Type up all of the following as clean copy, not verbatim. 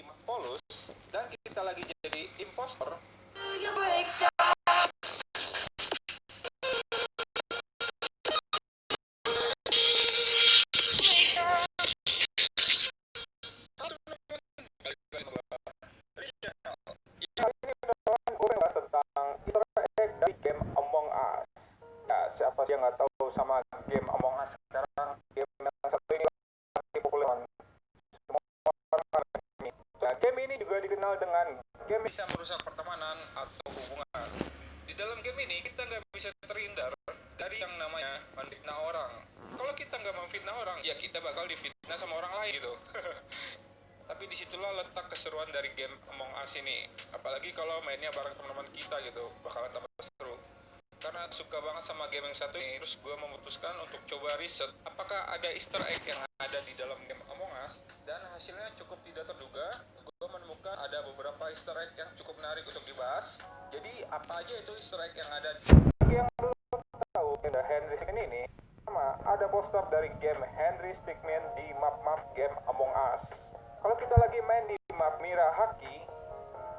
di Polus dan kita lagi jadi impostor. Tentang Easter egg dari game Among Us. Ya, siapa sih yang nggak tahu sama game Among Us sekarang? Game yang satu ini lagi populer. Nah, game ini juga dikenal dengan game bisa merusak pertemanan atau hubungan. Di dalam game ini kita nggak bisa terhindar dari yang namanya menfitnah orang. Kalau kita nggak memfitnah orang, ya kita bakal difitnah sama orang lain gitu. Tapi disitulah letak keseruan dari game Among Us ini. Apalagi kalau mainnya bareng teman-teman kita gitu, bakalan tambah seru. Karena suka banget sama game yang satu ini, terus gue memutuskan untuk coba riset apakah ada Easter egg yang ada di dalam game Among Us, dan hasilnya cukup tidak terduga. Gue menemukan ada beberapa Easter egg yang cukup menarik untuk dibahas. Jadi apa aja itu Easter egg yang ada? Yang belum tahu, ada Henry Stickmin ini, sama ada poster dari game Henry Stickmin di map-map game Among Us. Kalau kita lagi main di map Mirahaki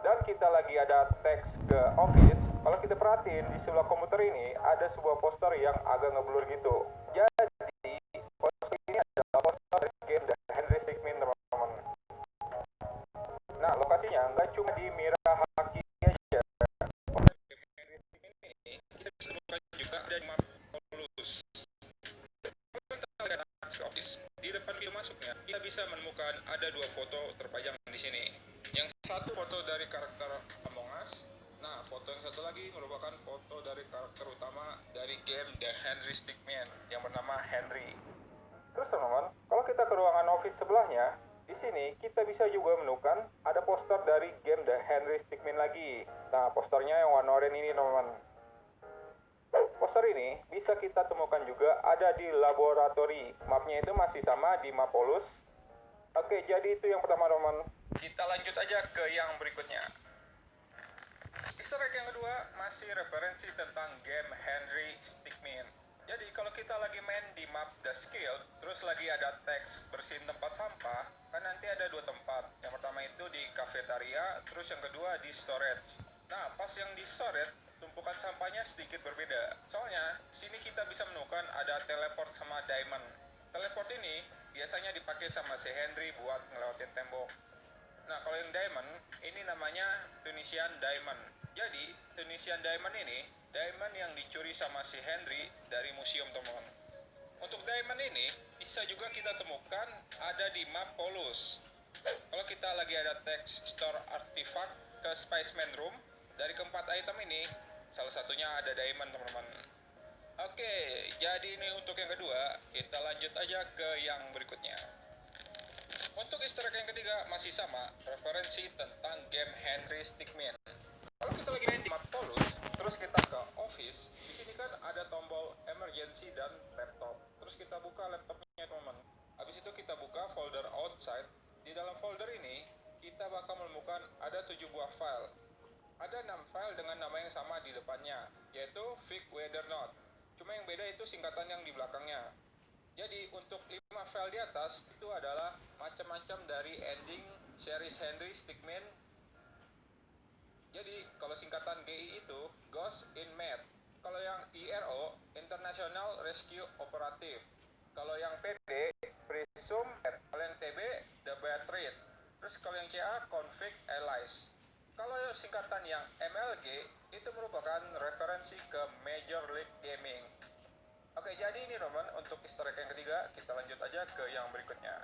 dan kita lagi ada teks ke office, kalau kita perhatiin di sebelah komputer ini ada sebuah poster yang agak ngeblur gitu. Jadi poster ini adalah poster dari game The Henry Stickmin, teman-teman. Nah, lokasinya nggak cuma di Mirahaki aja. Poster game Henry Stickmin ini kita bisa temukan juga ada di map Polus. Di depan pintu masuknya, kita bisa menemukan ada dua foto terpajang di sini. Yang satu foto dari karakter Among Us. Nah, foto yang satu lagi merupakan foto dari karakter utama dari game The Henry Stickmin yang bernama Henry. Terus teman-teman, kalau kita ke ruangan office sebelahnya, di sini kita bisa juga menemukan ada poster dari game The Henry Stickmin lagi. Nah, posternya yang warna oranye ini, teman-teman. Poster ini bisa kita temukan juga ada di laboratori. Mapnya itu masih sama di map Polus. Oke, jadi itu yang pertama, teman-teman. Kita lanjut aja ke yang berikutnya. Easter egg yang kedua masih referensi tentang game Henry Stickmin. Jadi kalau kita lagi main di map The Skill, terus lagi ada teks bersihin tempat sampah, kan nanti ada dua tempat. Yang pertama itu di cafeteria, terus yang kedua di storage. Nah, pas yang di storage, tumpukan sampahnya sedikit berbeda. Soalnya, sini kita bisa menemukan ada teleport sama diamond. Teleport ini biasanya dipakai sama si Henry buat ngelewatin tembok. Nah, kalau yang diamond, ini namanya Tunisian Diamond. Jadi, Tunisian Diamond ini, diamond yang dicuri sama si Henry dari museum, teman-teman. Untuk diamond ini, bisa juga kita temukan ada di map Polus. Kalau kita lagi ada teks Store Artifact ke Spaceman Room, dari keempat item ini, salah satunya ada diamond, teman-teman. Oke, jadi ini untuk yang kedua, kita lanjut aja ke yang berikutnya. Untuk Easter egg yang ketiga masih sama, referensi tentang game Henry Stickmin. Kalau kita lagi main di map Polus, terus kita ke office, di sini kan ada tombol emergency dan laptop. Terus kita buka laptopnya, teman-teman. Habis itu kita buka folder outside. Di dalam folder ini, kita bakal menemukan ada 7 buah file. Ada 6 file dengan nama yang sama di depannya, yaitu Fig Weather Note. Cuma yang beda itu singkatan yang di belakangnya. Jadi untuk 5 file di atas itu adalah macam-macam dari ending series Henry Stickmin. Jadi kalau singkatan GI itu Ghost in Med. Kalau yang IRO International Rescue Operative. Kalau yang PD Presume. Kalau yang TB The Bad Trade. Terus kalau yang CA Conflict Allies. Kalau singkatan yang MLG itu merupakan referensi ke Major League Gaming. Oke, jadi ini teman, untuk Easter egg yang ketiga, kita lanjut aja ke yang berikutnya.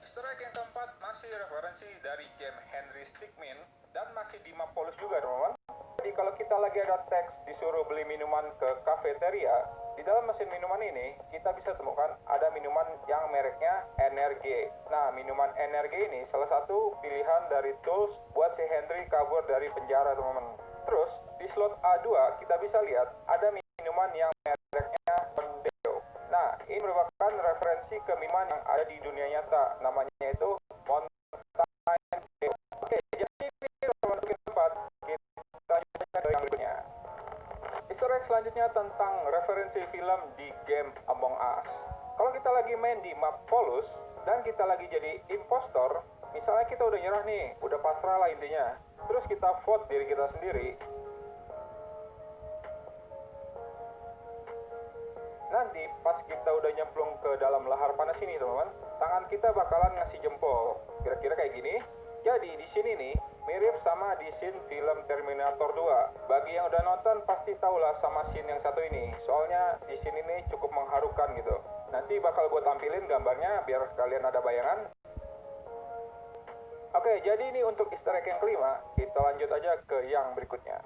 Easter egg yang keempat masih referensi dari game Henry Stickmin dan masih di map Polus juga, teman-teman. Jadi kalau kita lagi ada teks disuruh beli minuman ke cafeteria, di dalam mesin minuman ini kita bisa temukan ada minuman yang mereknya NRG. Nah, minuman NRG ini salah satu pilihan dari tools buat si Henry kabur dari penjara, teman-teman. Terus di slot A2 kita bisa lihat ada minuman yang mereknya Mondeo. Nah, ini merupakan referensi ke minuman yang ada di dunia nyata. Namanya itu Mountain Dew. Oke, jadi ini untuk yang keempat. Kita lanjut ke yang berikutnya. Easter egg selanjutnya tentang referensi film di game Among Us. Kalau kita lagi main di map Polus dan kita lagi jadi impostor, Misalnya kita udah nyerah nih, udah pasrah lah intinya. Terus kita vote diri kita sendiri. Nanti pas kita udah nyemplung ke dalam lahar panas ini teman-teman, tangan kita bakalan ngasih jempol. Kira-kira kayak gini. Jadi di sini nih mirip sama di scene film Terminator 2. Bagi yang udah nonton pasti tahulah sama scene yang satu ini. Soalnya di scene ini cukup mengharukan gitu. Nanti bakal gue tampilin gambarnya biar kalian ada bayangan. Oke, jadi ini untuk easter egg yang kelima. Kita lanjut aja ke yang berikutnya.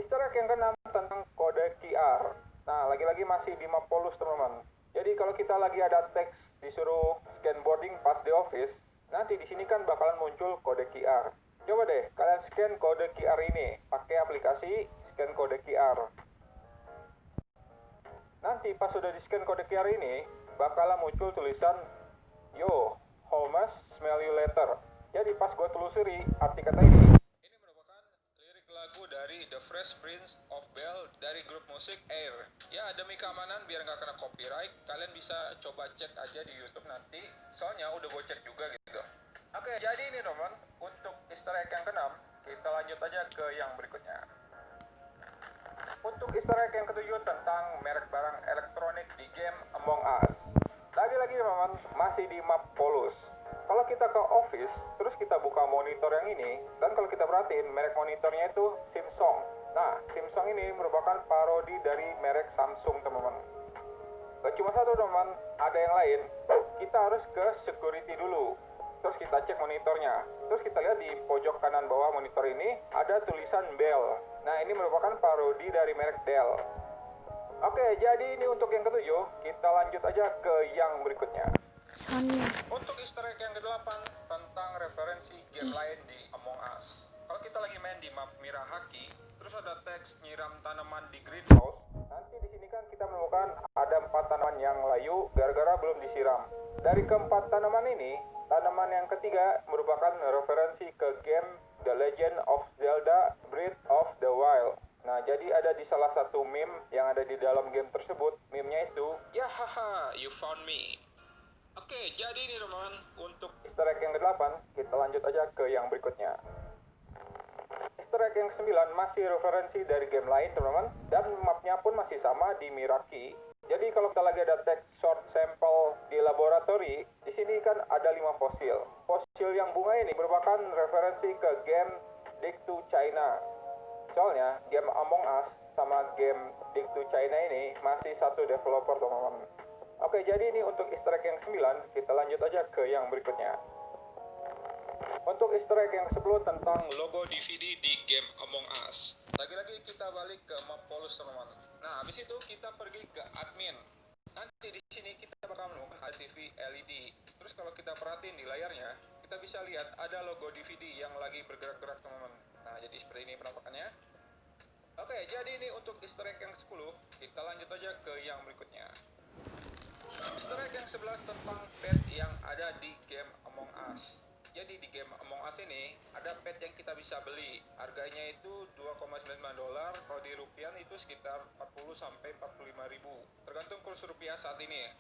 Easter egg yang keenam tentang kode QR. Nah, lagi-lagi masih di map Polus, teman-teman. Jadi kalau kita lagi ada teks disuruh scan boarding pas di office, nanti di sini kan bakalan muncul kode QR. Coba deh, kalian scan kode QR ini pakai aplikasi scan kode QR. Nanti pas sudah di scan kode QR ini, bakalan muncul tulisan, "Yo, Holmes, smell you later." Jadi pas gue telusuri arti kata ini merupakan lirik lagu dari The Fresh Prince of Bel dari grup musik Air. Ya demi keamanan biar nggak kena copyright, kalian bisa coba cek aja di YouTube nanti. Soalnya udah gue cek juga gitu. Oke, jadi ini teman, untuk easter egg yang keenam, kita lanjut aja ke yang berikutnya. Untuk easter egg yang ketujuh tentang merek barang elektronik di game Among Us. Lagi-lagi teman-teman, masih di map Polus. Kalau kita ke office, terus kita buka monitor yang ini, dan kalau kita perhatiin, merek monitornya itu Samsung. Nah, Samsung ini merupakan parodi dari merek Samsung, teman-teman. Gak cuma satu, teman-teman, ada yang lain. Kita harus ke security dulu. Terus kita cek monitornya. Terus kita lihat di pojok kanan bawah monitor ini, ada tulisan Bell. Nah, ini merupakan parodi dari merek Dell. Oke, jadi ini untuk yang ketujuh, kita lanjut aja ke yang berikutnya. Untuk easter egg yang ke-8 tentang referensi game lain di Among Us. Kalau kita lagi main di map Mirahaki, terus ada teks nyiram tanaman di greenhouse, nanti di sini kan kita menemukan ada 4 tanaman yang layu gara-gara belum disiram. Dari keempat tanaman ini, tanaman yang ketiga merupakan referensi ke game The Legend of Zelda Breath of the Wild. Nah, jadi ada di salah satu meme yang ada di dalam game tersebut, meme-nya itu, "Ya haha, you found me." Oke, jadi ini teman, untuk easter egg yang ke-8, kita lanjut aja ke yang berikutnya. Easter egg yang ke-9 masih referensi dari game lain teman-teman, dan mapnya pun masih sama di Miraki. Jadi kalau kita lagi ada teks short sample di laboratori, di sini kan ada 5 fosil. Fosil yang bunga ini merupakan referensi ke game Dig to China. Soalnya game Among Us sama game Dig to China ini masih satu developer teman-teman. Oke, jadi ini untuk easter egg yang ke-9, kita lanjut aja ke yang berikutnya. Untuk easter egg yang ke-10 tentang logo DVD di game Among Us. Lagi-lagi kita balik ke map Polus teman-teman. Nah, habis itu kita pergi ke admin. Nanti di sini kita bakal menemukan TV LED. Terus kalau kita perhatiin di layarnya, kita bisa lihat ada logo DVD yang lagi bergerak-gerak teman-teman. Nah, jadi seperti ini penampakannya. Oke, jadi ini untuk easter egg yang ke-10, kita lanjut aja ke yang berikutnya. Easter egg yang 11 tentang pet yang ada di game Among Us. Jadi di game Among Us ini ada pet yang kita bisa beli. Harganya itu $2,99. Kalau di rupiah itu sekitar 40 sampai 45 ribu. Tergantung kurs rupiah saat ini ya.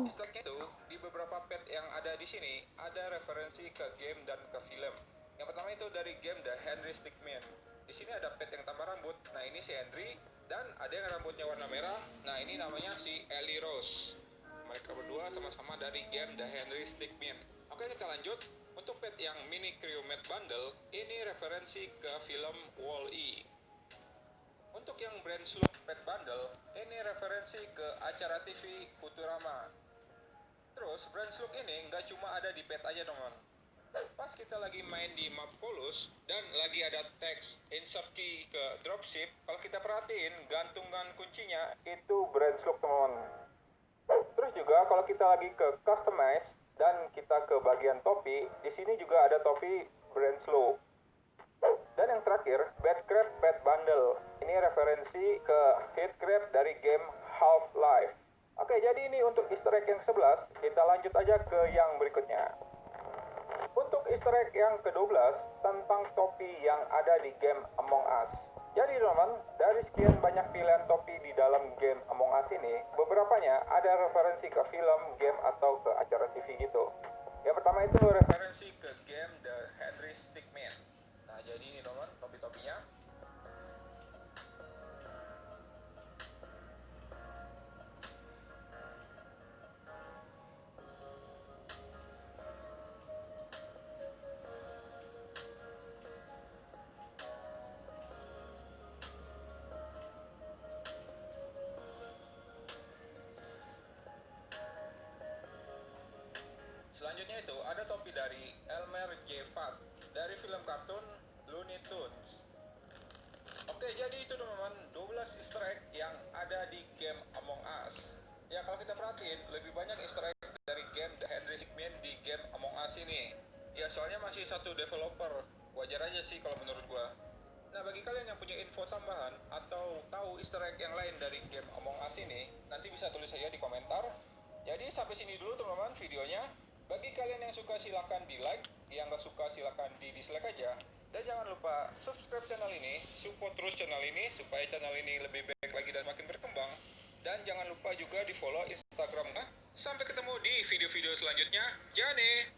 Easter egg itu di beberapa pet yang ada di sini ada referensi ke game dan ke film. Yang pertama itu dari game The Henry Stickmin. Di sini ada pet yang tambah rambut. Nah, ini si Henry, dan ada yang rambutnya warna merah. Nah, ini namanya si Ellie Rose. Mereka berdua sama-sama dari game The Henry Stickmin. Oke, kita lanjut. Untuk pet yang mini crewmate bundle, ini referensi ke film Wall-E. Untuk yang brand Sloop Pet Bundle, ini referensi ke acara TV Futurama. Terus brand Sloop ini nggak cuma ada di pet aja teman. Pas kita lagi main di map Polus dan lagi ada teks insert key ke dropship, kalau kita perhatiin gantungan kuncinya itu brand Sloop teman. Terus juga kalau kita lagi ke customize dan kita ke bagian topi, di sini juga ada topi brand Sloop. Dan yang terakhir, Batcrab Pet Bundle. Ini referensi ke Heatcrab dari game Half-Life. Oke, jadi ini untuk easter egg yang ke-11, kita lanjut aja ke yang berikutnya. Untuk easter egg yang ke-12 tentang topi yang ada di game Among Us. Jadi teman-teman, dari sekian banyak pilihan topi di dalam game Among Us ini, beberapanya ada referensi ke film, game, atau ke acara TV gitu. Yang pertama itu referensi ke game The Henry Stickmin. Nah, jadi ini teman-teman, topi-topinya. Selanjutnya itu ada topi dari Elmer J. Fudd dari film kartun Looney Tunes. Oke, jadi itu teman-teman 12 easter egg yang ada di game Among Us. Ya, kalau kita perhatiin, lebih banyak easter egg dari game The Henry Stickmin di game Among Us ini. Ya, soalnya masih satu developer. Wajar aja sih kalau menurut gua. Nah, bagi kalian yang punya info tambahan atau tahu easter egg yang lain dari game Among Us ini, nanti bisa tulis saja di komentar. Jadi sampai sini dulu teman-teman videonya. Bagi kalian yang suka silakan di like, yang nggak suka silakan di dislike aja. Dan jangan lupa subscribe channel ini, support terus channel ini supaya channel ini lebih baik lagi dan makin berkembang. Dan jangan lupa juga di follow Instagramnya. Sampai ketemu di video-video selanjutnya. Jane.